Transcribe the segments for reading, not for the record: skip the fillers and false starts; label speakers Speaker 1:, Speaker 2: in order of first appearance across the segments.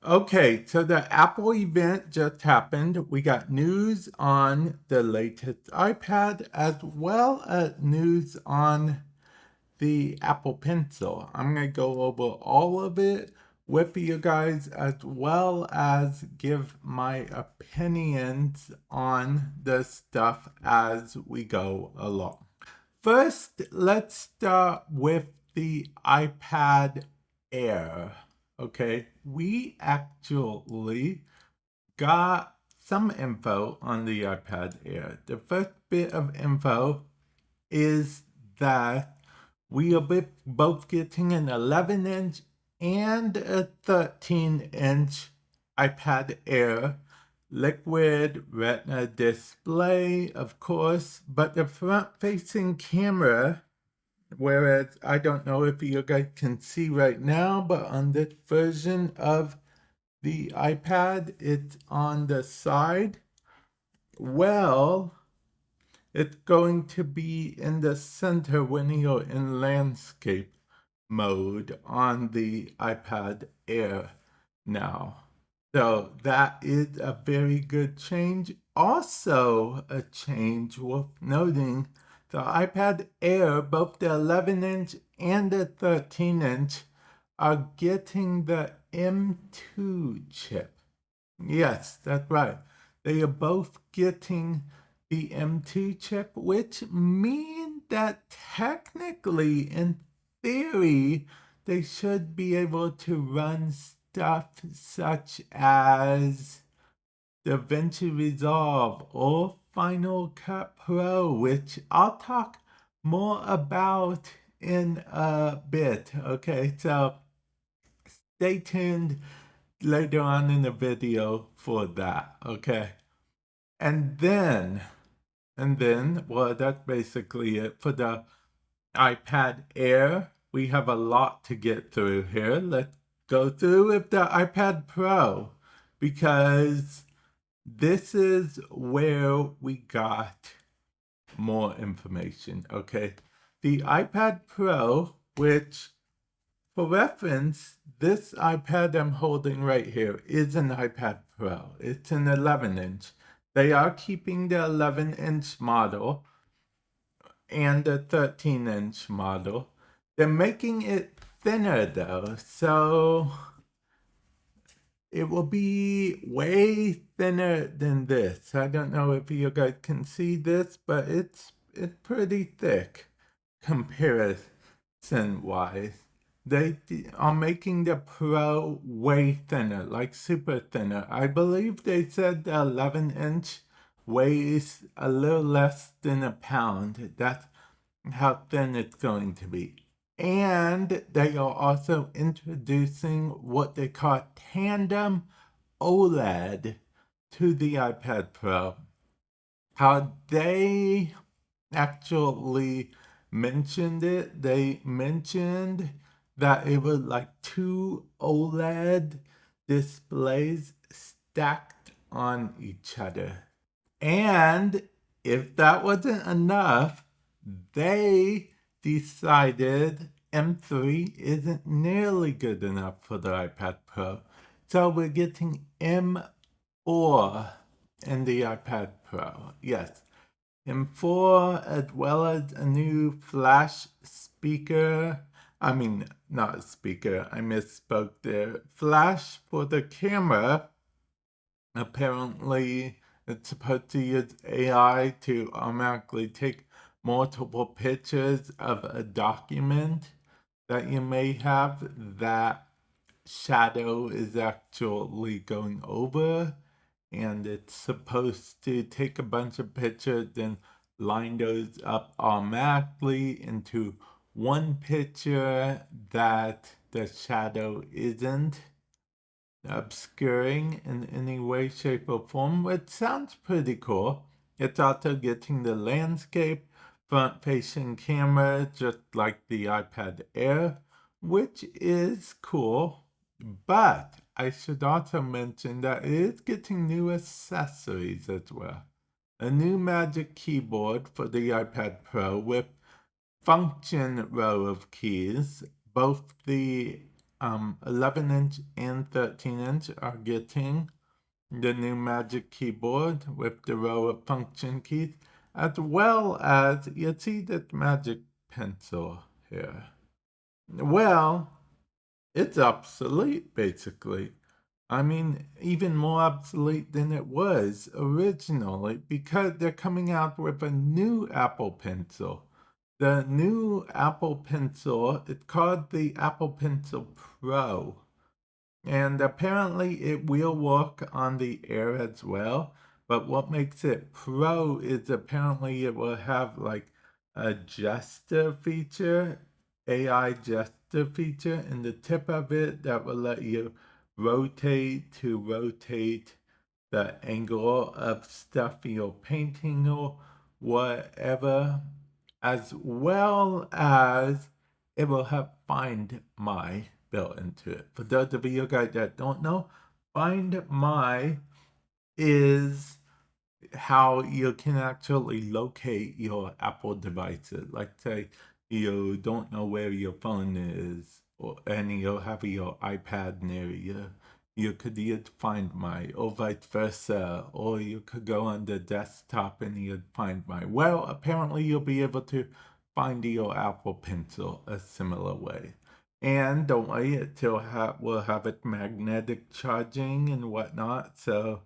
Speaker 1: Okay, so the Apple event just happened. We got news on the latest iPad as well as news on the Apple Pencil. I'm going to go over all of it with you guys as well as give my opinions on the stuff as we go along. First, let's start with the iPad Air. Okay, we actually got some info on the iPad Air. The first bit of info is that we are both getting an 11-inch and a 13-inch iPad Air liquid retina display, of course, but the front-facing camera, whereas I don't know if you guys can see right now, but on this version of the iPad, it's on the side. Well, it's going to be in the center when you're in landscape mode on the iPad Air now. So that is a very good change. Also, a change worth noting, the iPad Air, both the 11-inch and the 13-inch, are getting the M2 chip. Yes, that's right. They are both getting the M2 chip, which means that technically, in theory, they should be able to run stuff such as DaVinci Resolve or Final Cut Pro, which I'll talk more about in a bit. Okay, so stay tuned later on in the video for that, okay? And then, well, that's basically it for the iPad Air. We have a lot to get through here. Let's go through with the iPad Pro because this is where we got more information, okay? The iPad Pro, which for reference, this iPad I'm holding right here is an iPad Pro. It's an 11-inch. They are keeping the 11-inch model and the 13-inch model. They're making it thinner though, so it will be way thinner than this. I don't know if you guys can see this, but it's pretty thick comparison wise. They are making the Pro way thinner, like super thinner. I believe they said the 11-inch weighs a little less than a pound. That's how thin it's going to be. And they are also introducing what they call tandem OLED to the iPad Pro. How they actually mentioned it, they mentioned that it was like two OLED displays stacked on each other. And if that wasn't enough, they decided M3 isn't nearly good enough for the iPad Pro. So we're getting M4 in the iPad Pro. Yes, M4 as well as a new flash speaker. I mean, not speaker, I misspoke there. Flash for the camera. Apparently, it's supposed to use AI to automatically take multiple pictures of a document that you may have that shadow is actually going over, and it's supposed to take a bunch of pictures and line those up automatically into one picture that the shadow isn't obscuring in any way, shape, or form, which sounds pretty cool. It's also getting the landscape front-facing camera, just like the iPad Air, which is cool. But I should also mention that it is getting new accessories as well. A new Magic Keyboard for the iPad Pro with function row of keys, both the 11-inch and 13-inch are getting the new Magic Keyboard with the row of function keys, as well as you see that Magic Pencil here. Well, it's obsolete basically. I mean, even more obsolete than it was originally because they're coming out with a new Apple Pencil. The new Apple Pencil, it's called the Apple Pencil Pro. And apparently it will work on the Air as well. But what makes it Pro is apparently it will have like a gesture feature, AI gesture feature in the tip of it that will let you rotate the angle of stuff you're painting or whatever, as well as it will have Find My built into it. For those of you guys that don't know, Find My is how you can actually locate your Apple devices. Like say you don't know where your phone is, and you have your iPad near you. You could use Find My, or vice versa, or you could go on the desktop and you'd Find My. Well, apparently you'll be able to find your Apple Pencil a similar way. And don't worry, we'll have it magnetic charging and whatnot, so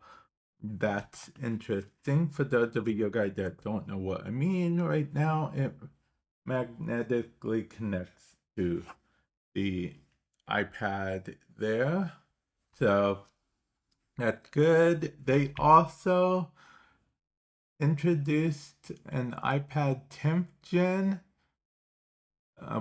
Speaker 1: that's interesting. For those of you guys that don't know what I mean right now, it magnetically connects to the iPad there. So that's good. They also introduced an iPad 10th gen.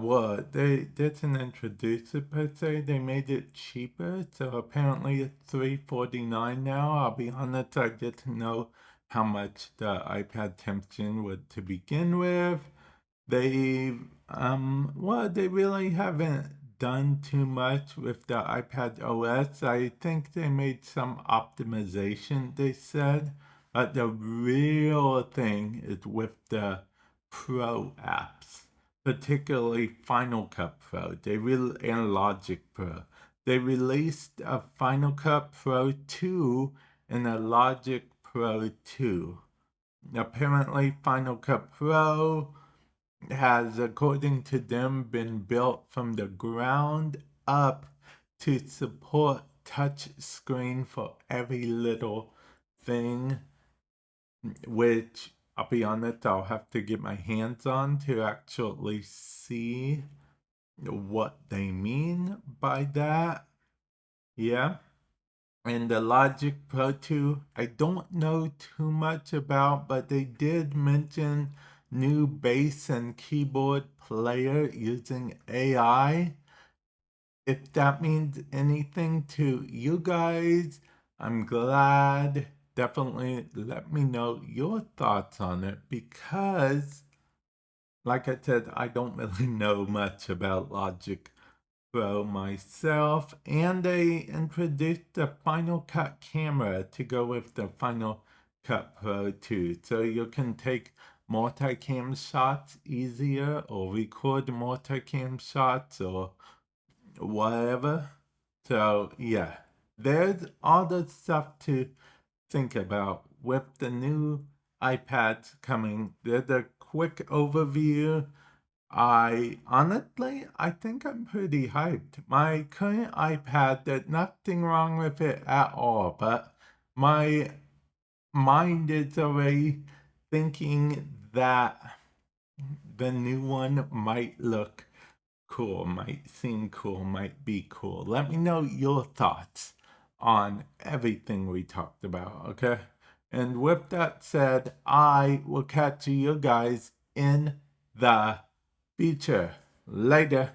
Speaker 1: Well, they didn't introduce it per se. They made it cheaper, so apparently it's $349 now. I'll be honest, I didn't know how much the iPad 10th gen would to begin with. They really haven't done too much with the iPad OS. I think they made some optimization, they said, but the real thing is with the Pro apps, particularly Final Cut Pro. And Logic Pro. They released a Final Cut Pro 2 and a Logic Pro 2. Apparently, Final Cut Pro has, according to them, been built from the ground up to support touch screen for every little thing, which I'll be honest, I'll have to get my hands on to actually see what they mean by that. Yeah. And the Logic Pro 2, I don't know too much about, but they did mention new bass and keyboard player using AI. If that means anything to you guys, I'm glad. Definitely let me know your thoughts on it because, like I said, I don't really know much about Logic Pro myself, and they introduced the Final Cut camera to go with the Final Cut Pro 2, so you can take multicam shots easier or record multicam shots or whatever. So yeah, there's all the stuff to think about with the new iPads coming. There's a quick overview. I think I'm pretty hyped. My current iPad, there's nothing wrong with it at all, but my mind is already thinking that the new one might look cool, might seem cool, might be cool. Let me know your thoughts on everything we talked about, okay? And with that said, I will catch you guys in the future. Later.